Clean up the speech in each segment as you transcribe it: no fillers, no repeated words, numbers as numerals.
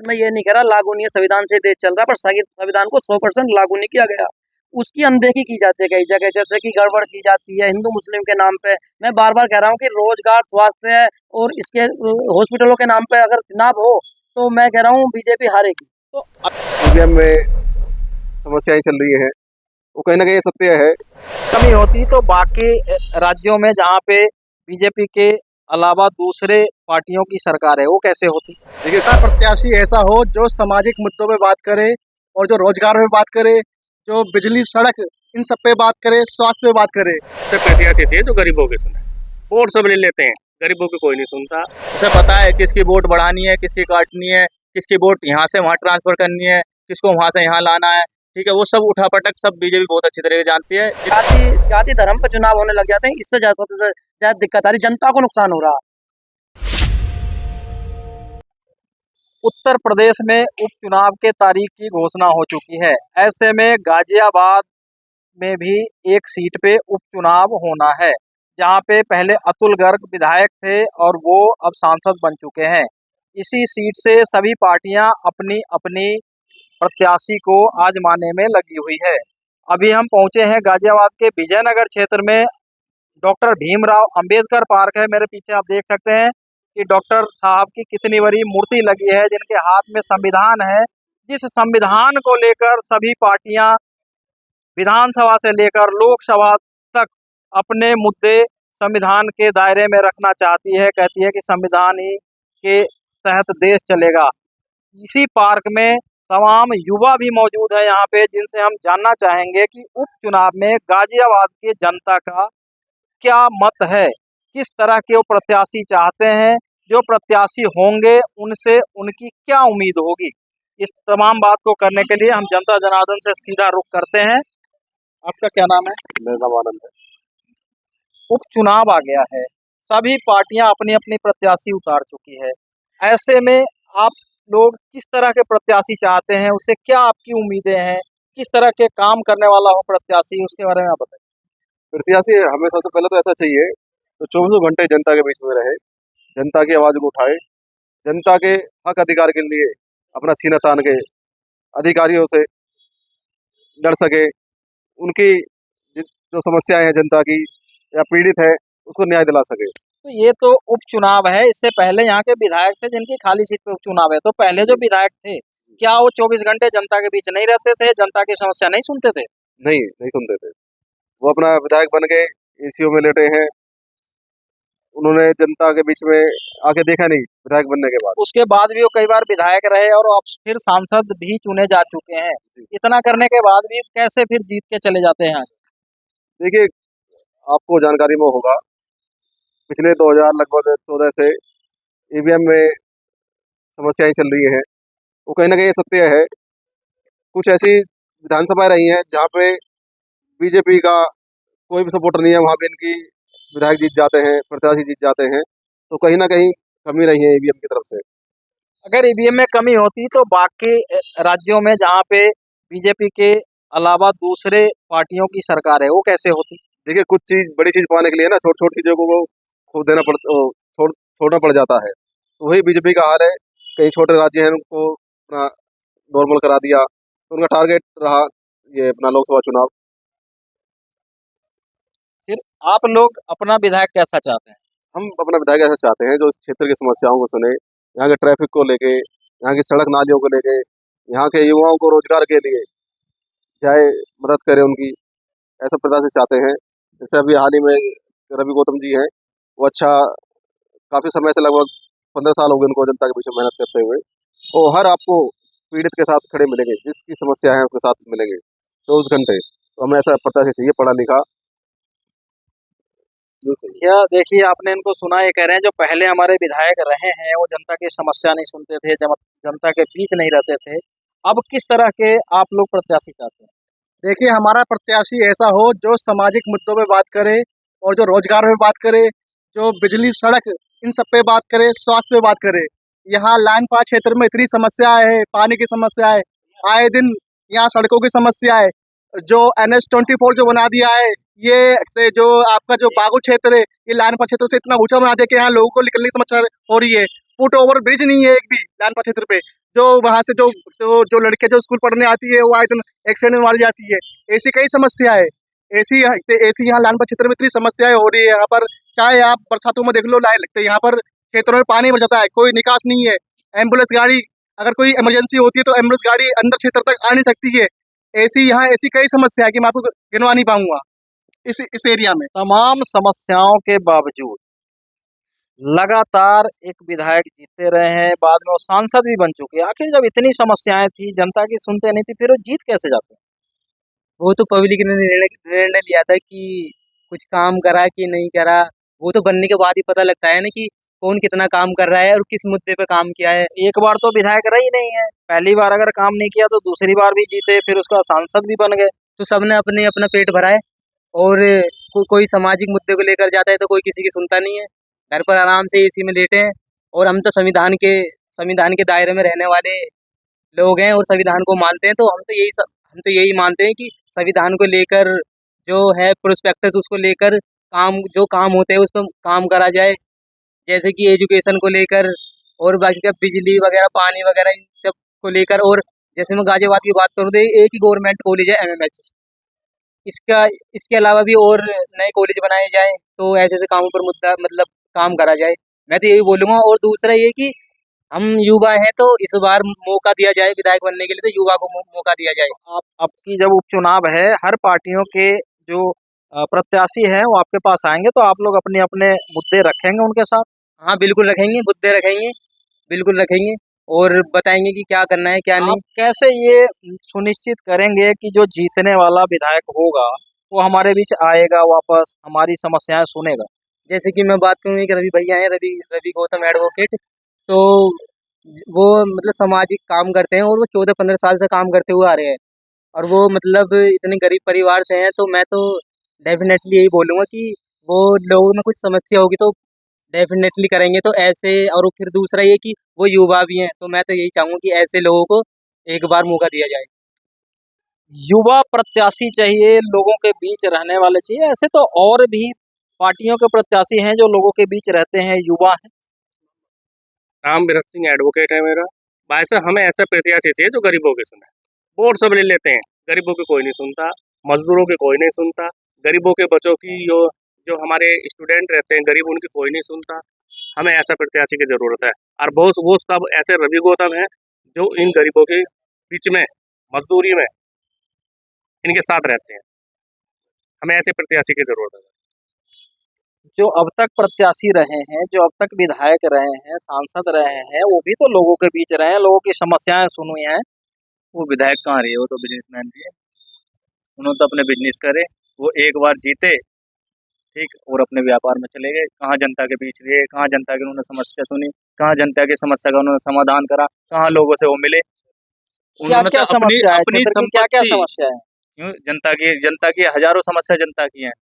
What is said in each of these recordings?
मैं ये नहीं कह रहा लागू नहीं है, संविधान से देश चल रहा है, पर संविधान को 100% लागू नहीं किया गया। उसकी अनदेखी की जाती है कई जगह, जैसे कि गड़बड़ की जाती है हिंदू मुस्लिम के नाम पे। मैं बार बार कह रहा हूँ कि रोजगार, स्वास्थ्य और इसके हॉस्पिटलों के नाम पे अगर चुनाव हो तो मैं कह रहा हूँ बीजेपी हारेगी। तो ईवीएम में समस्याएं चल रही हैं, वो कहीं ना कहीं ये सत्य है। कमी होती तो बाकी राज्यों में जहाँ पे बीजेपी के अलावा दूसरे पार्टियों की सरकार है वो कैसे होती। देखिए, प्रत्याशी ऐसा हो जो सामाजिक मुद्दों पे बात करे और जो रोजगार पे बात करे, जो बिजली, सड़क, इन सब पे बात करे, स्वास्थ्य पे बात करे। सब प्रत्याशी चाहिए जो गरीबों के सुने। वोट सब ले लेते हैं, गरीबों की कोई नहीं सुनता। उसे पता है किसकी वोट बढ़ानी है, किसकी काटनी है, किसकी वोट यहाँ से वहाँ ट्रांसफर करनी है, किसको वहाँ से यहाँ लाना है। ठीक है, वो सब उठापटक सब बीजेपी बहुत अच्छी तरह से जानती है। जाति धर्म पर चुनाव होने लग जाते हैं, इससे ज्यादा दिक्कत आ रही, जनता को नुकसान हो रहा। उत्तर प्रदेश में उपचुनाव के तारीख की घोषणा हो चुकी है। ऐसे में गाजियाबाद में भी एक सीट पे उपचुनाव होना है, जहां पे पहले अतुल गर्ग विधायक थे और वो अब सांसद बन चुके हैं। इसी सीट से सभी पार्टियां अपनी अपनी प्रत्याशी को आजमाने में लगी हुई है। अभी हम पहुंचे हैं गाजियाबाद के विजयनगर क्षेत्र में, डॉक्टर भीमराव अंबेडकर पार्क है। मेरे पीछे आप देख सकते हैं कि डॉक्टर साहब की कितनी बड़ी मूर्ति लगी है, जिनके हाथ में संविधान है, जिस संविधान को लेकर सभी पार्टियां विधानसभा से लेकर लोकसभा तक अपने मुद्दे संविधान के दायरे में रखना चाहती है। कहती है कि संविधान ही के तहत देश चलेगा। इसी पार्क में तमाम युवा भी मौजूद है यहाँ पे, जिनसे हम जानना चाहेंगे कि उपचुनाव में गाजियाबाद की जनता का क्या मत है, किस तरह के वो प्रत्याशी चाहते हैं, जो प्रत्याशी होंगे उनसे उनकी क्या उम्मीद होगी। इस तमाम बात को करने के लिए हम जनता जनार्दन से सीधा रुख करते हैं। आपका क्या नाम है? मेरा नाम आनंद है। उपचुनाव आ गया है, सभी पार्टियां अपनी अपनी प्रत्याशी उतार चुकी है। ऐसे में आप लोग किस तरह के प्रत्याशी चाहते हैं, उससे क्या आपकी उम्मीदें हैं, किस तरह के काम करने वाला हो प्रत्याशी, उसके बारे में आप बताइए। प्रत्याशी हमें सबसे पहले तो ऐसा चाहिए तो 24 घंटे जनता के बीच में रहे, जनता की आवाज को उठाए, जनता के हक अधिकार के लिए अपना सीना तान के अधिकारियों से लड़ सके, उनकी जो समस्याएं हैं जनता की या पीड़ित है उसको न्याय दिला सके। तो ये तो उपचुनाव है, इससे पहले यहाँ के विधायक थे जिनकी खाली सीट पे उपचुनाव है। तो पहले जो विधायक थे, क्या वो 24 घंटे जनता के बीच नहीं रहते थे, जनता की समस्या नहीं सुनते थे? नहीं सुनते थे। वो अपना विधायक बन गए, एसीओ में लेटे हैं, उन्होंने जनता के बीच में आके देखा नहीं विधायक बनने के बाद। उसके बाद भी वो कई बार विधायक रहे और अब फिर सांसद भी चुने जा चुके हैं। इतना करने के बाद भी कैसे फिर जीत के चले जाते हैं? देखिए, आपको जानकारी में होगा, पिछले 2000 लगभग 14 से ईवीएम में समस्याएं चल रही हैं, वो कहीं ना कहीं ये सत्य है। कुछ ऐसी विधानसभाएं रही हैं जहाँ पे बीजेपी का कोई भी सपोर्टर नहीं है, वहाँ पे इनकी विधायक जीत जाते हैं, प्रत्याशी जीत जाते हैं, तो कहीं ना कहीं कमी रही है ईवीएम की तरफ से। अगर ईवीएम में कमी होती तो बाकी राज्यों में जहाँ पे बीजेपी के अलावा दूसरे पार्टियों की सरकार है वो कैसे होती। देखिए, कुछ चीज बड़ी चीज पाने के लिए ना छोटी छोटी चीजों को खो देना छोड़ना पड़ जाता है, तो वही बीजेपी का हाल है। कई छोटे राज्य हैं उनको अपना नॉर्मल करा दिया, तो उनका टारगेट रहा ये अपना लोकसभा चुनाव। फिर आप लोग अपना विधायक कैसा चाहते हैं? हम अपना विधायक ऐसा चाहते हैं जो इस क्षेत्र की समस्याओं को सुने, यहाँ के ट्रैफिक को लेके, यहाँ की सड़क नालियों को लेके, यहाँ के युवाओं को रोजगार के लिए चाहे मदद करे उनकी, ऐसा प्रत्याशी चाहते हैं। जैसे अभी हाल ही में रवि गौतम जी हैं, वो अच्छा काफी समय से लगभग 15 साल हो गए उनको जनता के पीछे मेहनत करते हुए, और हर आपको पीड़ित के साथ खड़े मिलेंगे, जिसकी समस्या है उसके साथ मिलेंगे 24 घंटे। तो हमें ऐसा प्रत्याशी चाहिए, पढ़ा लिखा। क्या देखिए, आपने इनको सुना, ये कह रहे हैं जो पहले हमारे विधायक रहे हैं वो जनता की समस्या नहीं सुनते थे, जनता के बीच नहीं रहते थे। अब किस तरह के आप लोग प्रत्याशी चाहते हैं? देखिए, हमारा प्रत्याशी ऐसा हो जो सामाजिक मुद्दों पे बात करे और जो रोजगार पे बात करे, जो बिजली, सड़क, इन सब पे बात करे, स्वास्थ्य पे बात करे। यहाँ लाइन पार क्षेत्र में इतनी समस्या है, पानी की समस्या है, आए दिन यहाँ सड़कों की समस्या है। जो NH-24 जो बना दिया है, ये जो आपका जो बागु क्षेत्र है, ये लाइन पार क्षेत्र से इतना ऊंचा बना दिया कि यहाँ लोगों को निकलने की समस्या हो रही है। फुट ओवर ब्रिज नहीं है एक भी लाइन पार क्षेत्र पे। जो वहाँ से जो लड़के जो स्कूल पढ़ने आती है वो आए एक्सीडेंट में मारी जाती है। ऐसी कई समस्या है। ऐसी यहाँ लालबाग क्षेत्र में इतनी समस्याएं हो रही है। यहाँ पर चाहे आप बरसातों में देख लो, लाए लगते हैं यहाँ पर खेतों में पानी भर जाता है, कोई निकास नहीं है। एम्बुलेंस गाड़ी, अगर कोई इमरजेंसी होती है तो एम्बुलेंस गाड़ी अंदर क्षेत्र तक आ नहीं सकती है। ऐसी कई समस्या है कि मैं आपको गिनवा नहीं पाऊंगा इस एरिया में। तमाम समस्याओं के बावजूद लगातार एक विधायक जीतते रहे हैं, बाद में वो सांसद भी बन चुके हैं। आखिर जब इतनी समस्याएं थी, जनता की सुनते नहीं थी, फिर वो जीत कैसे जाते हैं? वो तो पब्लिक ने निर्णय लिया था कि कुछ काम करा कि नहीं करा, वो तो बनने के बाद ही पता लगता है ना कि कौन कितना काम कर रहा है और किस मुद्दे पे काम किया है। एक बार तो विधायक रही नहीं है, पहली बार अगर काम नहीं किया तो दूसरी बार भी जीते, फिर उसका सांसद भी बन गए। तो सबने अपने अपना पेट भरा है और कोई सामाजिक मुद्दे को लेकर जाता है तो कोई किसी की सुनता नहीं है। घर पर आराम से एसी में लेटे हैं और हम तो संविधान के दायरे में रहने वाले लोग हैं और संविधान को मानते हैं। तो हम तो यही मानते हैं कि संविधान को लेकर जो है प्रोस्पेक्टस, उसको लेकर जो काम होते हैं उस पर काम करा जाए। जैसे कि एजुकेशन को लेकर और बाकी का बिजली वगैरह, पानी वगैरह, इन सब को लेकर। और जैसे मैं गाजियाबाद की बात करूँ तो एक ही गवर्नमेंट कॉलेज है एमएमएच। इसका इसके अलावा भी और नए कॉलेज बनाए जाएं तो ऐसे ऐसे कामों पर मुद्दा मतलब काम करा जाए। मैं तो यही बोलूँगा। और दूसरा ये कि हम युवा हैं तो इस बार मौका दिया जाए विधायक बनने के लिए, तो युवा को मौका दिया जाए। आप आपकी जब उपचुनाव है, हर पार्टियों के जो प्रत्याशी हैं वो आपके पास आएंगे, तो आप लोग अपने अपने मुद्दे रखेंगे उनके साथ? हाँ बिल्कुल रखेंगे, मुद्दे रखेंगे, बिल्कुल रखेंगे और बताएंगे कि क्या करना है क्या नहीं। आप कैसे ये सुनिश्चित करेंगे कि जो जीतने वाला विधायक होगा वो हमारे बीच आएगा, वापस हमारी समस्याएं सुनेगा? जैसे कि मैं बात करूँ, एक रवि भैया हैं, रवि रवि गौतम एडवोकेट। तो वो मतलब सामाजिक काम करते हैं और वो 14-15 साल से काम करते हुए आ रहे हैं और वो मतलब इतने गरीब परिवार से हैं। तो मैं तो डेफिनेटली यही बोलूँगा कि वो लोगों में कुछ समस्या होगी तो डेफिनेटली करेंगे। तो ऐसे, और फिर दूसरा ये कि वो युवा भी हैं, तो मैं तो यही चाहूँगा कि ऐसे लोगों को एक बार मौका दिया जाए। युवा प्रत्याशी चाहिए, लोगों के बीच रहने वाले चाहिए। ऐसे तो और भी पार्टियों के प्रत्याशी हैं जो लोगों के बीच रहते हैं, युवा हैं। राम बिरक सिंह एडवोकेट है मेरा। भाई साहब, हमें ऐसा प्रत्याशी चाहिए जो गरीबों की सुने। वोट सब ले लेते हैं, गरीबों की कोई नहीं सुनता, मजदूरों की कोई नहीं सुनता, गरीबों के बच्चों की जो हमारे स्टूडेंट रहते हैं गरीब, उनकी कोई नहीं सुनता। हमें ऐसा प्रत्याशी की जरूरत है। और वो सब ऐसे रवि गौतम हैं जो इन गरीबों के बीच में, मजदूरी में इनके साथ रहते हैं। हमें ऐसे प्रत्याशी की जरूरत है। जो अब तक प्रत्याशी रहे हैं, जो अब तक विधायक रहे हैं, सांसद रहे हैं, वो भी तो लोगों के बीच रहे हैं, लोगों की समस्याएं सुनी हैं। वो विधायक कहाँ रहे, वो तो बिजनेसमैन थे। उन्होंने तो अपने बिजनेस करे, वो एक बार जीते, ठीक, और अपने व्यापार में चले गए। कहाँ जनता के बीच रहे, कहाँ जनता की उन्होंने समस्या सुनी, कहाँ जनता की समस्या का उन्होंने समाधान करा, कहाँ लोगों से वो मिले। क्या उन्होंने क्या तो अपनी समस्या है अपनी क्षेत्र की, क्या क्या संपत्ति, समस्या है? क्यों, जनता की हजारों समस्या जनता की हैं।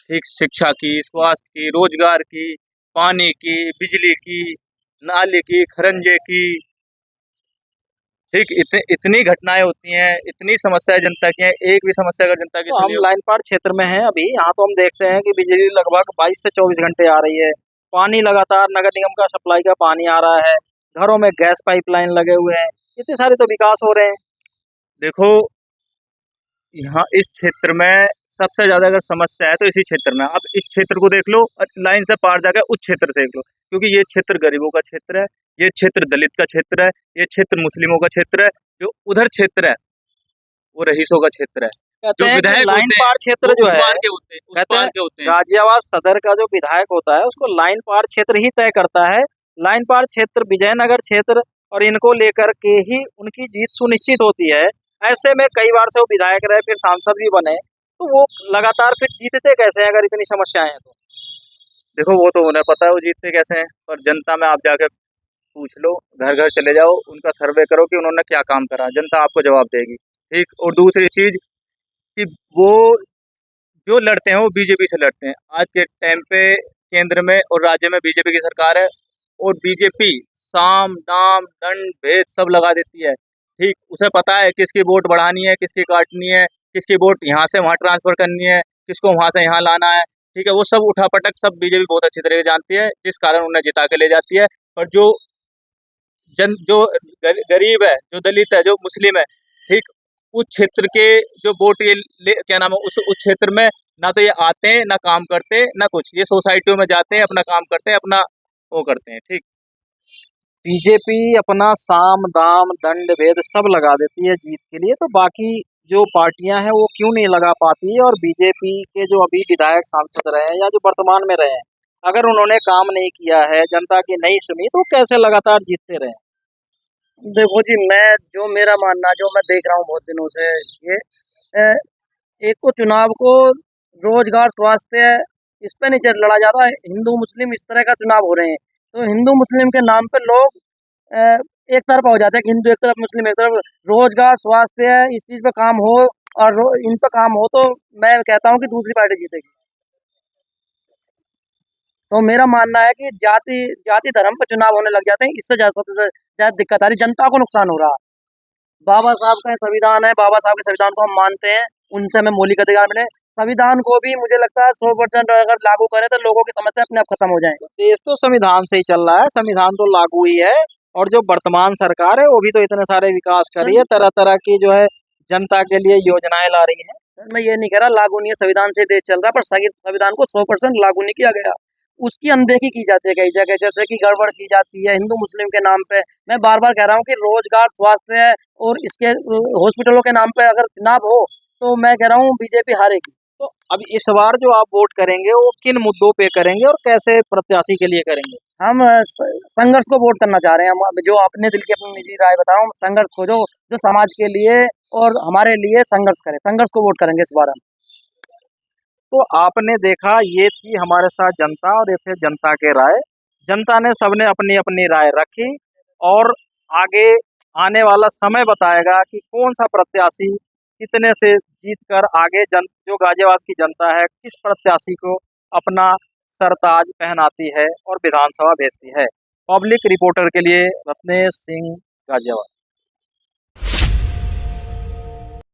ठीक, शिक्षा की, स्वास्थ्य की, रोजगार की, पानी की, बिजली की, नाली की, खरंजे की, ठीक, इतनी घटनाएं होती हैं, इतनी समस्याएं जनता की हैं, एक भी समस्या अगर जनता की तो हम सुनी हो। लाइनपाट क्षेत्र में हैं अभी, यहाँ तो हम देखते हैं कि बिजली लगभग 22 से 24 घंटे आ रही है। पानी लगातार नगर निगम का सप्लाई का पानी आ रहा है, घरों में गैस पाइपलाइन लगे हुए हैं, इतने सारे तो विकास हो रहे हैं। देखो, यहाँ इस क्षेत्र में सबसे ज्यादा अगर समस्या है तो इसी क्षेत्र में। आप इस क्षेत्र को देख लो और लाइन से पार जाकर उस क्षेत्र देख लो, क्योंकि ये क्षेत्र गरीबों का क्षेत्र है, ये क्षेत्र दलित का क्षेत्र है, ये क्षेत्र मुस्लिमों का क्षेत्र है। जो उधर क्षेत्र है वो रईसों का क्षेत्र है। कहते जो हैं कि विधायक लाइन होते हैं पार क्षेत्र वो जो उस है, पार के होते हैं, उस कहते पार हैं के होते हैं। गाजियाबाद सदर का जो विधायक होता है उसको लाइन पार क्षेत्र ही तय करता है। लाइन पार क्षेत्र, विजयनगर क्षेत्र और इनको लेकर के ही उनकी जीत सुनिश्चित होती है। ऐसे में कई बार से वो विधायक रहे, फिर सांसद भी बने, तो वो लगातार फिर जीतते कैसे हैं अगर इतनी समस्याएं हैं तो? देखो, वो तो उन्हें पता है वो जीतते कैसे हैं, पर जनता में आप जाकर पूछ लो, घर घर चले जाओ, उनका सर्वे करो कि उन्होंने क्या काम करा, जनता आपको जवाब देगी। ठीक, और दूसरी चीज कि वो जो लड़ते हैं वो बीजेपी से लड़ते हैं। आज के टाइम पे केंद्र में और राज्य में बीजेपी की सरकार है और बीजेपी साम दाम दंड भेद सब लगा देती है। ठीक, उसे पता है किसकी वोट बढ़ानी है, किसकी काटनी है, किसकी वोट यहाँ से वहाँ ट्रांसफर करनी है, किसको वहाँ से यहाँ लाना है। ठीक है, वो सब उठापटक सब बीजेपी बहुत अच्छी तरह से जानती है, जिस कारण उन्हें जिता के ले जाती है। पर जो जो गरीब है, जो दलित है, जो मुस्लिम है, ठीक, उस क्षेत्र के जो वोट क्या नाम है, उस क्षेत्र में ना तो ये आते हैं, ना काम करते हैं, ना कुछ, ये सोसाइटियों में जाते हैं, अपना काम करते हैं, अपना वो करते हैं, ठीक। बीजेपी अपना साम दाम दंड भेद सब लगा देती है जीत के लिए, तो बाकी जो पार्टियां हैं वो क्यों नहीं लगा पाती है? और बीजेपी के जो अभी विधायक सांसद रहे हैं या जो वर्तमान में रहे हैं, अगर उन्होंने काम नहीं किया है, जनता की नहीं सुनी, तो कैसे लगातार जीतते रहे? देखो जी, मेरा मानना, जो मैं देख रहा हूँ बहुत दिनों से, ये अ, एक को चुनाव को रोजगार, स्वास्थ्य, इस पे नहीं लड़ा जा रहा है। हिंदू मुस्लिम इस तरह का चुनाव हो रहे हैं, तो हिंदू मुस्लिम के नाम पे लोग अ, एक तरफा हो जाते हैं कि हिंदू एक तरफ, मुस्लिम एक तरफ। रोजगार, स्वास्थ्य, इस चीज पे काम हो और इन पे काम हो, तो मैं कहता हूँ कि दूसरी पार्टी जीतेगी। तो मेरा मानना है कि जाति जाति धर्म पे चुनाव होने लग जाते हैं, इससे सबसे ज्यादा दिक्कत आ रही, जनता को नुकसान हो रहा है। बाबा साहब का संविधान है, बाबा साहब के संविधान को हम मानते हैं, उनसे हमें मौलिक अधिकार मिले। संविधान को भी मुझे लगता है 100% अगर लागू करें तो लोगों की समस्या अपने आप खत्म हो जाए। देश तो संविधान से ही चल रहा है, संविधान तो लागू ही है। और जो वर्तमान सरकार है वो भी तो इतने सारे विकास कर रही है, तरह तरह की जो है जनता के लिए योजनाएं ला रही है। सर, मैं ये नहीं कह रहा लागू नहीं है, संविधान से देश चल रहा है, पर संविधान को 100% लागू नहीं किया गया। उसकी अनदेखी की जाती है कई जगह, जैसे कि गड़बड़ की जाती है हिंदू मुस्लिम के नाम पे। मैं बार बार कह रहा हूँ कि रोजगार, स्वास्थ्य और इसके हॉस्पिटलों के नाम पे अगर चुनाव हो, तो मैं कह रहा हूँ बीजेपी हारेगी। तो अब इस बार जो आप वोट करेंगे वो किन मुद्दों पे करेंगे और कैसे प्रत्याशी के लिए करेंगे? हम संघर्ष को वोट करना चाह रहे हैं। हम जो अपने दिल की अपनी निजी राय बताओ, हम संघर्ष को, जो जो समाज के लिए और हमारे लिए संघर्ष करें, संघर्ष को वोट करेंगे इस बार हम। तो आपने देखा, ये थी हमारे साथ जनता और ये थे जनता के राय। जनता ने सबने अपनी अपनी राय रखी और आगे आने वाला समय बताएगा कि कौन सा प्रत्याशी कितने से जीत कर आगे जो गाजियाबाद की जनता है किस प्रत्याशी को अपना सरताज पहनाती है और विधानसभा भेजती है। पब्लिक रिपोर्टर के लिए रत्नेश सिंह, गाजियाबाद।